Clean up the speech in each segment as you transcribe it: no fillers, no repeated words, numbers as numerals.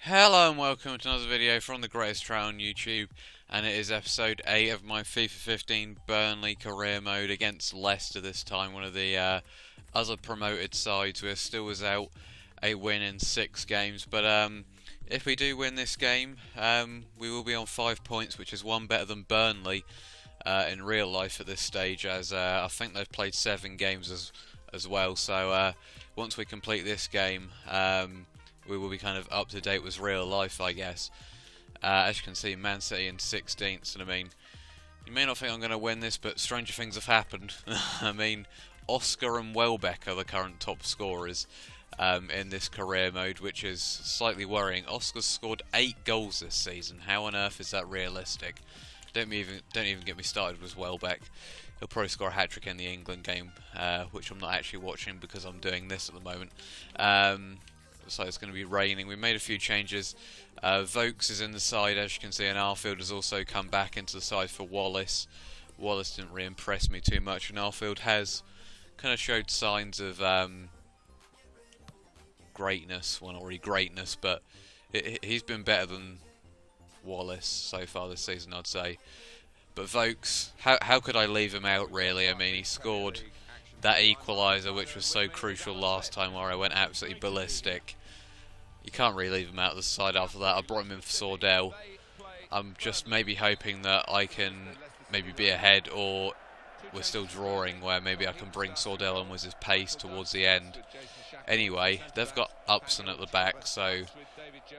Hello and welcome to another video from TheSavageTrout on YouTube, and it is episode 8 of my FIFA 15 Burnley career mode against Leicester this time, one of the other promoted sides. We're still without a win in 6 games, but if we do win this game, we will be on 5 points, which is one better than Burnley in real life at this stage, as I think they've played 7 games as well, so once we complete this game, we will be kind of up to date with real life, I guess. As you can see, Man City in 16th, and I mean, you may not think I'm going to win this, but stranger things have happened. I mean, Oscar and Welbeck are the current top scorers in this career mode, which is slightly worrying. Oscar's scored 8 goals this season. How on earth is that realistic? Don't even get me started with Welbeck. He'll probably score a hat-trick in the England game, which I'm not actually watching because I'm doing this at the moment. So it's going to be raining. We made a few changes. Vokes is in the side, as you can see, and Arfield has also come back into the side for Wallace. Wallace didn't really impress me too much, and Arfield has kind of showed signs of greatness. Well, not really greatness, but he's been better than Wallace so far this season, I'd say. But Vokes, how could I leave him out, really? I mean, he scored that equalizer, which was so crucial last time, where I went absolutely ballistic. You can't really leave him out of the side after that. I brought him in for Sordell. I'm just maybe hoping that I can maybe be ahead, or we're still drawing, where maybe I can bring Sordell in with his pace towards the end. Anyway, they've got Upson at the back, so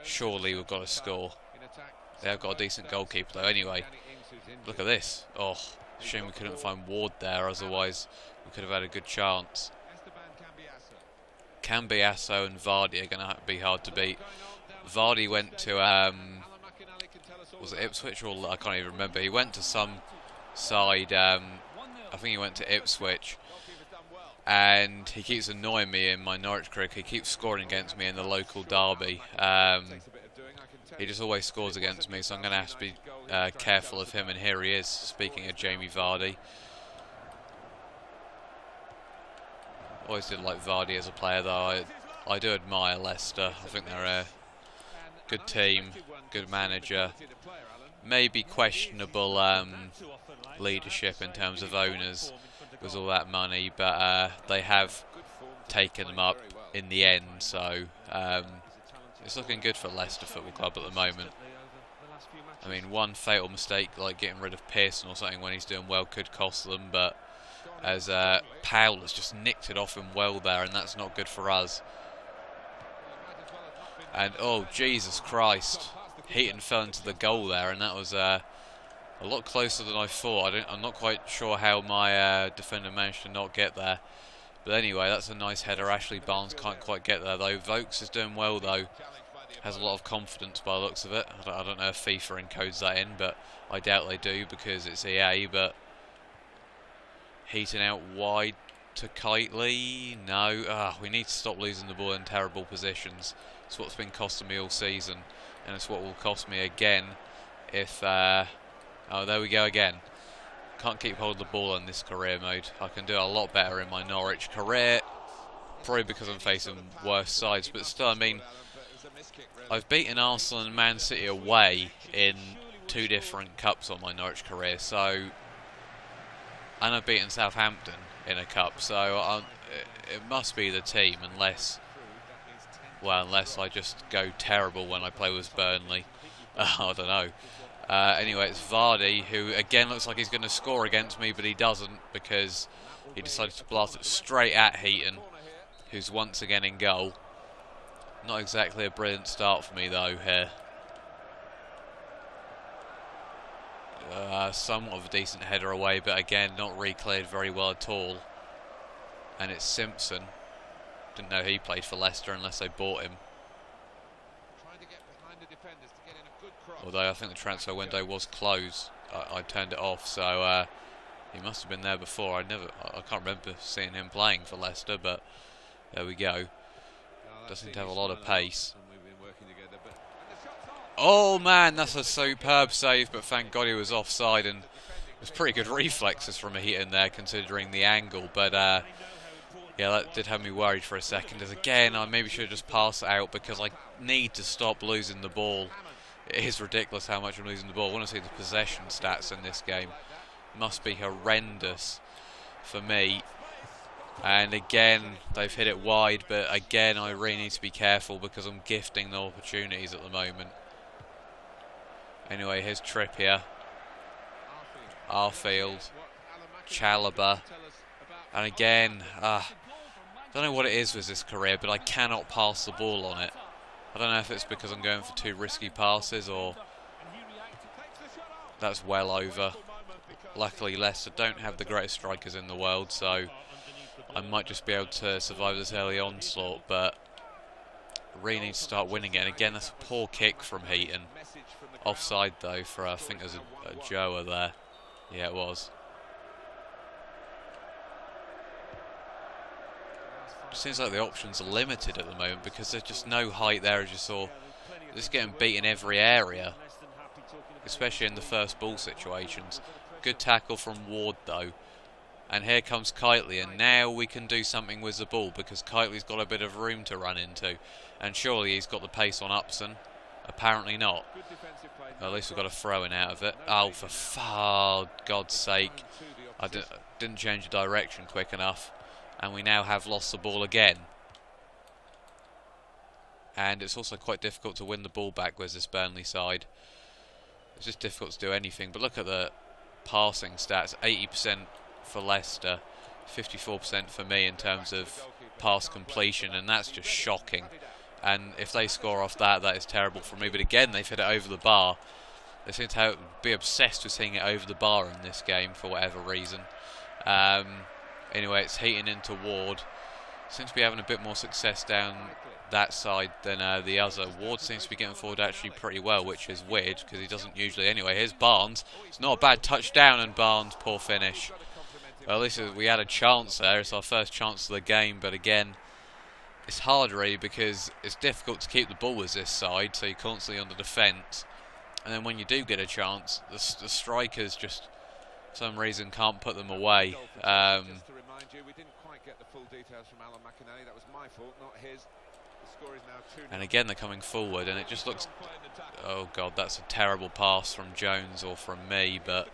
surely we've got to score. They have got a decent goalkeeper though. Anyway, look at this. Oh, shame we couldn't find Ward there, otherwise we could have had a good chance. Cambiasso and Vardy are going to be hard to beat. Vardy went to, was it Ipswich, or I can't even remember. He went to some side, I think he went to Ipswich, and he keeps annoying me in my Norwich career. He keeps scoring against me in the local derby. He just always scores against me, so I'm going to have to be careful of him, and here he is, speaking of Jamie Vardy. Always did like Vardy as a player, though. I do admire Leicester. I think they're a good team, good manager. Maybe questionable leadership in terms of owners with all that money, but they have taken them up in the end, so it's looking good for Leicester Football Club at the moment. I mean, one fatal mistake like getting rid of Pearson or something when he's doing well could cost them, but as Powell has just nicked it off him well there, and that's not good for us. And oh, Jesus Christ, Heaton fell into the goal there, and that was a lot closer than I thought. I'm not quite sure how my defender managed to not get there. But anyway, that's a nice header. Ashley Barnes can't quite get there though. Vokes is doing well though. Has a lot of confidence by the looks of it. I don't know if FIFA encodes that in, but I doubt they do because it's EA. But Heaton out wide to Kitely. No. We need to stop losing the ball in terrible positions. It's what's been costing me all season, and it's what will cost me again if... oh, there we go again. Can't keep hold of the ball in this career mode. I can do a lot better in my Norwich career, probably because I'm facing worse sides, but still, I mean, I've beaten Arsenal and Man City away in 2 different cups on my Norwich career, so, and I've beaten Southampton in a cup, so it must be the team, unless I just go terrible when I play with Burnley. I don't know. Anyway, it's Vardy, who again looks like he's going to score against me, but he doesn't because he decided to blast it straight at Heaton, who's once again in goal. Not exactly a brilliant start for me though here. Somewhat of a decent header away, but again not really cleared very well at all. And it's Simpson. Didn't know he played for Leicester unless they bought him. Although I think the transfer window was closed, I turned it off, so he must have been there before. I can't remember seeing him playing for Leicester, but there we go. Does seem to have a lot of pace. Oh man, that's a superb save, but thank God he was offside, and it was pretty good reflexes from Heaton there considering the angle, but Yeah, that did have me worried for a second. As again, I maybe should have just passed it out because I need to stop losing the ball. It is ridiculous how much I'm losing the ball. I want to see the possession stats in this game. Must be horrendous for me. And again, they've hit it wide, but again, I really need to be careful because I'm gifting the opportunities at the moment. Anyway, here's Trippier, Arfield, Chalobah, and again, I don't know what it is with this career, but I cannot pass the ball on it. I don't know if it's because I'm going for too risky passes or that's well over. Luckily, Leicester don't have the greatest strikers in the world, so I might just be able to survive this early onslaught, but really need to start winning it. And again, that's a poor kick from Heaton. Offside though for, I think there's a Joa there. Yeah, it was. It seems like the options are limited at the moment because there's just no height there, as you saw. Just getting beat in every area, especially in the first ball situations. Good tackle from Ward though. And here comes Kitely, and now we can do something with the ball because Kitely's got a bit of room to run into. And surely he's got the pace on Upson. Apparently not. Well, at least we've got a throw-in out of it. Oh, for God's sake. I didn't change the direction quick enough. And we now have lost the ball again. And it's also quite difficult to win the ball back with this Burnley side. It's just difficult to do anything. But look at the passing stats. 80% for Leicester. 54% for me in terms of pass completion. And that's just shocking. And if they score off that, that is terrible for me. But again, they've hit it over the bar. They seem to be obsessed with seeing it over the bar in this game for whatever reason. Anyway, it's Heaton into Ward. Seems to be having a bit more success down that side than the other. Ward seems to be getting forward actually pretty well, which is weird because he doesn't usually. Anyway, here's Barnes. It's not a bad touchdown, and Barnes, poor finish. Well, at least we had a chance there. It's our first chance of the game, but again, it's hard really because it's difficult to keep the ball with this side, so you're constantly under defence. And then when you do get a chance, the strikers just, for some reason, can't put them away. And again, they're coming forward, and it just looks... Oh, God, that's a terrible pass from Jones or from me, but...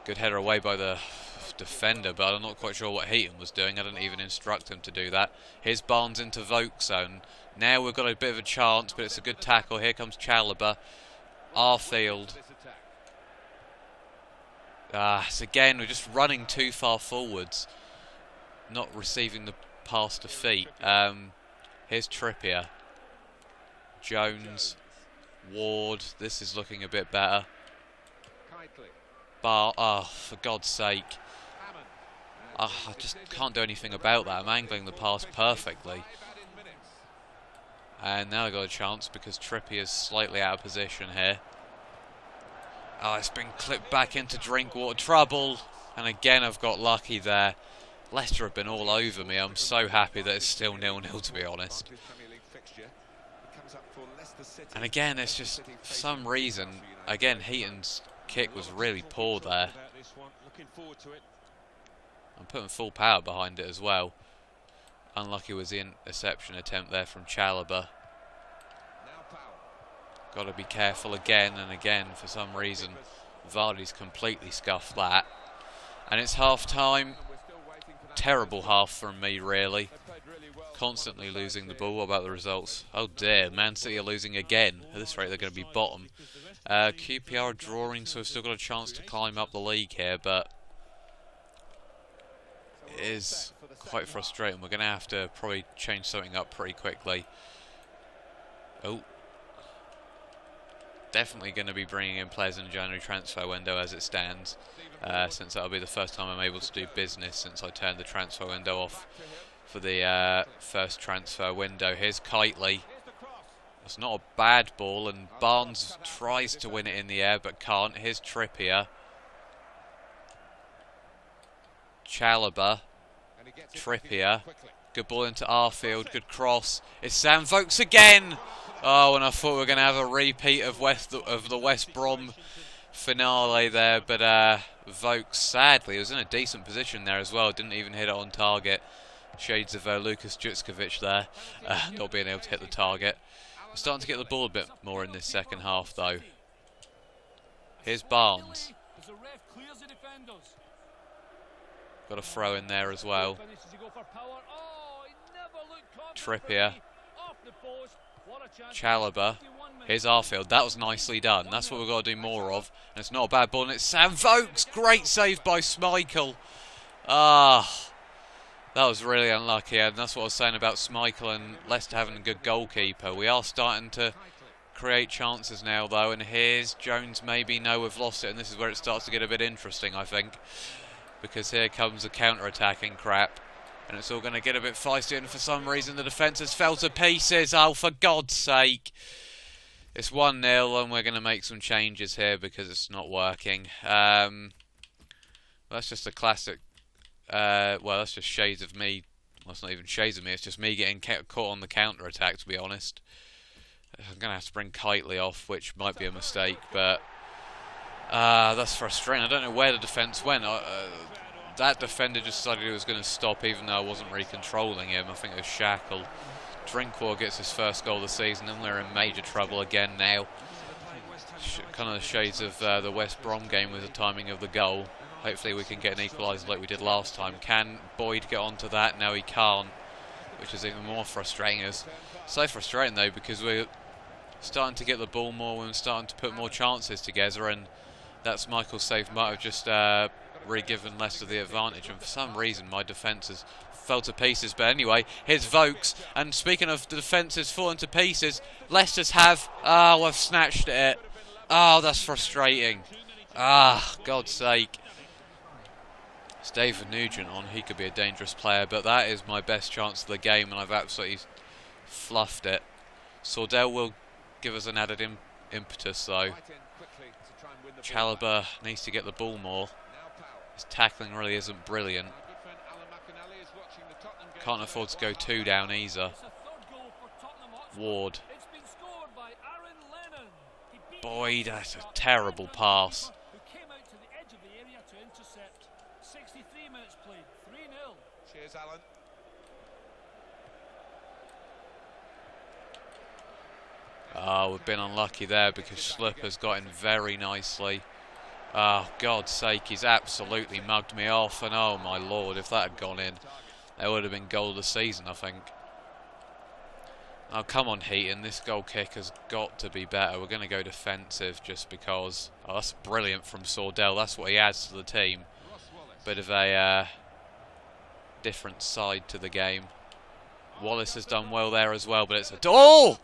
Good header away by the defender, but I'm not quite sure what Heaton was doing. I didn't even instruct him to do that. Here's Barnes into Vogue zone. Now we've got a bit of a chance, but it's a good tackle. Here comes Chalobah. Arfield. So again, we're just running too far forwards. Not receiving the pass to feet. Here's Trippier. Jones. Ward. This is looking a bit better. Oh, for God's sake. I just can't do anything about that. I'm angling the pass perfectly. And now I got a chance because Trippier's slightly out of position here. Oh, it's been clipped back into Drinkwater trouble. And again, I've got lucky there. Leicester have been all over me. I'm so happy that it's still 0-0, to be honest. And again, it's just, for some reason, again, Heaton's kick was really poor there. I'm putting full power behind it as well. Unlucky was the interception attempt there from Chalobah. Got to be careful again and again. For some reason, Vardy's completely scuffed that. And it's half time. Terrible half from me, really. Constantly losing the ball. What about the results? Oh dear, Man City are losing again. At this rate, they're going to be bottom. QPR are drawing, so we've still got a chance to climb up the league here, but it is quite frustrating. We're going to have to probably change something up pretty quickly. Oh. Definitely going to be bringing in players in the January transfer window as it stands, since that'll be the first time I'm able to do business since I turned the transfer window off for the first transfer window. Here's Kitely. It's not a bad ball, and Barnes tries to win it in the air but can't. Here's Trippier. Chalobah. Trippier. Good ball into Arfield. Good cross. It's Sam Vokes again. Oh, and I thought we were going to have a repeat of the West Brom finale there, but Vokes, sadly, he was in a decent position there as well. Didn't even hit it on target. Shades of Lukas Jutskovic there, not being able to hit the target. We're starting to get the ball a bit more in this second half, though. Here's Barnes. Got a throw in there as well. Trippier. Chalobah. Here's Arfield. That was nicely done. That's what we've got to do more of. And it's not a bad ball. And it's Sam Vokes. Great save by Schmeichel. Ah, that was really unlucky. And that's what I was saying about Schmeichel and Leicester having a good goalkeeper. We are starting to create chances now, though. And here's Jones. Maybe no, we've lost it. And this is where it starts to get a bit interesting, I think. Because here comes the counter-attacking crap. And it's all going to get a bit feisty. And for some reason, the defence has fell to pieces. Oh, for God's sake. It's 1-0, and we're going to make some changes here because it's not working. That's just a classic. Well, that's just shades of me. Well, it's not even shades of me. It's just me getting caught on the counter-attack, to be honest. I'm going to have to bring Kitely off, which might be a mistake, but that's frustrating. I don't know where the defence went. That defender just decided he was going to stop, even though I wasn't really controlling him. I think it was Shackle. Drinkwater gets his first goal of the season, and we're in major trouble again now. Kind of the shades of the West Brom game with the timing of the goal. Hopefully we can get an equaliser like we did last time. Can Boyd get onto that? No, he can't, which is even more frustrating. It's so frustrating, though, because we're starting to get the ball more and we're starting to put more chances together, and that's Michael's save might have just really given Leicester the advantage, and for some reason my defence has fell to pieces. But anyway, here's Vokes, and speaking of the defences falling to pieces, Leicester's have. Oh, I've snatched it. Oh, that's frustrating. Ah, God's sake. It's David Nugent on. He could be a dangerous player, but that is my best chance of the game, and I've absolutely fluffed it. Sordell will give us an added impetus, though. Chalobah needs to get the ball more. His tackling really isn't brilliant. Can't afford to go 2 down either. Ward. Boyd, that's a terrible pass. Cheers, Alan. Oh, we've been unlucky there because Slipper's got in very nicely. Oh, God's sake, he's absolutely mugged me off. And oh my lord, if that had gone in, that would have been goal of the season, I think. Oh, come on, Heaton. This goal kick has got to be better. We're going to go defensive just because. Oh, that's brilliant from Sordell. That's what he adds to the team. Bit of a different side to the game. Wallace has done well there as well, but it's a... Oh!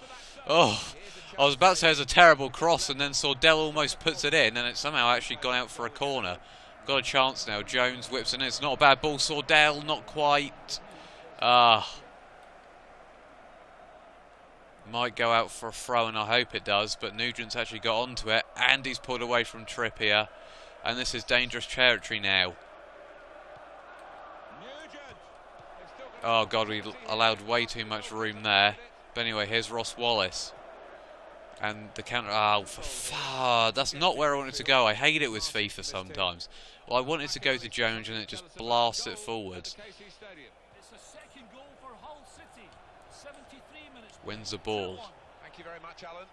Oh! I was about to say it's a terrible cross, and then Sordell almost puts it in, and it's somehow actually gone out for a corner. Got a chance now. Jones whips in. It's not a bad ball. Sordell, not quite. Might go out for a throw, and I hope it does, but Nugent's actually got onto it, and he's pulled away from Trippier, and this is dangerous territory now. Oh God, we allowed way too much room there. But anyway, here's Ross Wallace. And the counter... Oh, that's not where I wanted to go. I hate it with FIFA sometimes. Well, I wanted to go to Jones and it just blasts it forwards. Wins the ball. Thank you very much, Alan.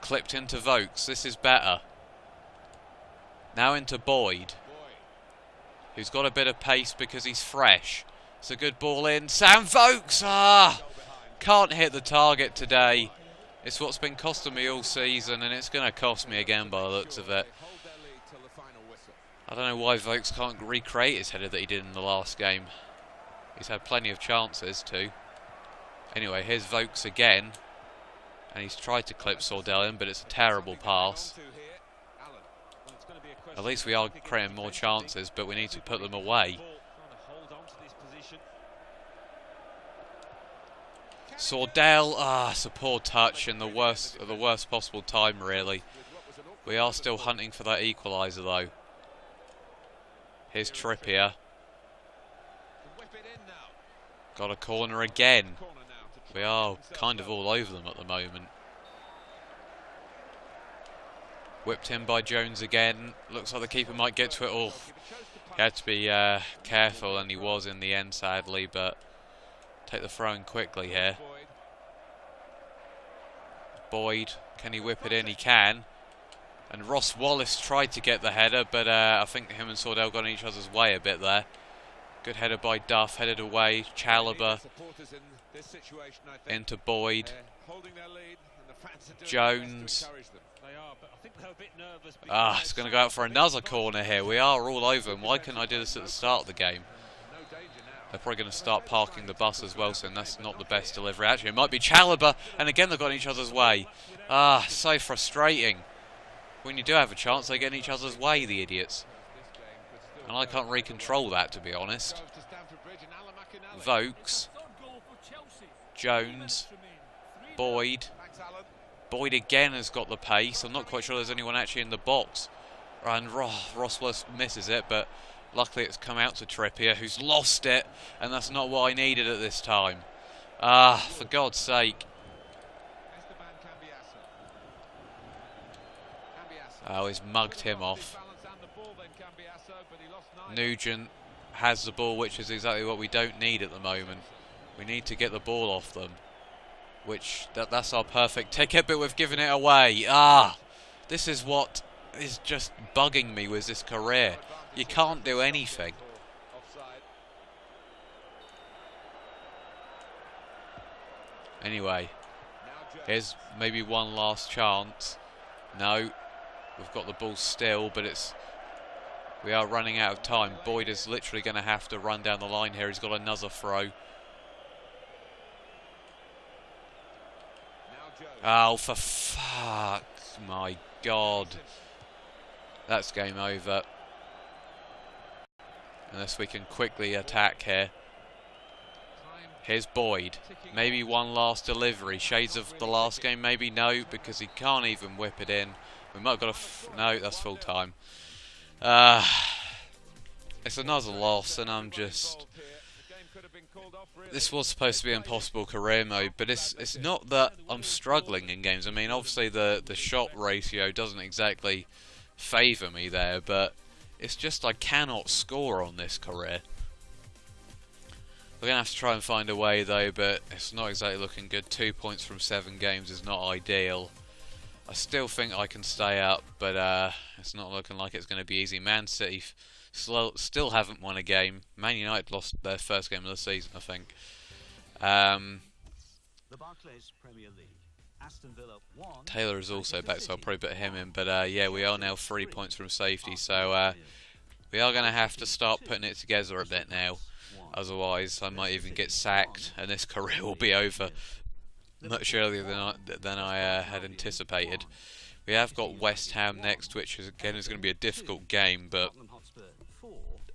Clipped into Vokes. This is better. Now into Boyd, who's got a bit of pace because he's fresh. It's a good ball in. Sam Vokes! Can't hit the target today. It's what's been costing me all season, and it's going to cost me again by the looks of it. I don't know why Vokes can't recreate his header that he did in the last game. He's had plenty of chances too. Anyway, here's Vokes again. And he's tried to clip Sordell in, but it's a terrible pass. At least we are creating more chances, but we need to put them away. Sordell, it's a poor touch in the worst possible time, really. We are still hunting for that equaliser, though. Here's Trippier. Got a corner again. We are kind of all over them at the moment. Whipped in by Jones again. Looks like the keeper might get to it all. He had to be careful, and he was in the end, sadly, but take the throw in quickly here. Boyd, can he whip it in? He can. And Ross Wallace tried to get the header, but I think him and Sordell got in each other's way a bit there. Good header by Duff, headed away. Chalobah into Boyd. Jones. It's going to go out for another corner here. We are all over them. Why couldn't I do this at the start of the game? They're probably going to start parking the bus as well soon. That's not the best delivery. Actually, it might be Chalobah. And again, they've got in each other's way. So frustrating. When you do have a chance, they get in each other's way, the idiots. And I can't really control that, to be honest. Vokes. Jones. Boyd. Boyd again has got the pace. I'm not quite sure there's anyone actually in the box. And Ross Wallace misses it, but luckily it's come out to Trippier, who's lost it. And that's not what I needed at this time. For God's sake. Oh, he's mugged him off. Nugent has the ball, which is exactly what we don't need at the moment. We need to get the ball off them. Which, that's our perfect ticket, but we've given it away. This is what is just bugging me with this career. You can't do anything. Anyway, here's maybe one last chance. No, we've got the ball still, but we are running out of time. Boyd is literally going to have to run down the line here. He's got another throw. Oh, for fuck, my God. That's game over. Unless we can quickly attack here. Here's Boyd. Maybe one last delivery. Shades of the last game, maybe no, because he can't even whip it in. We might have got no, that's full time. It's another loss, and I'm just... This was supposed to be impossible career mode, but it's not that I'm struggling in games. I mean, obviously the shot ratio doesn't exactly favour me there, but it's just I cannot score on this career. We're going to have to try and find a way though, but it's not exactly looking good. 2 points from 7 games is not ideal. I still think I can stay up, but it's not looking like it's going to be easy. Man City still haven't won a game. Man United lost their first game of the season, I think. Taylor is also back, so I'll probably put him in. But yeah, we are now 3 points from safety, so we are going to have to start putting it together a bit now. Otherwise, I might even get sacked, and this career will be over much earlier than I had anticipated. We have got West Ham next, which is again is going to be a difficult game, but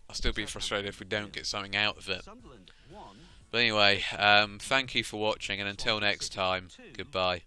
I'll still be frustrated if we don't get something out of it. But anyway, thank you for watching, and until next time, goodbye.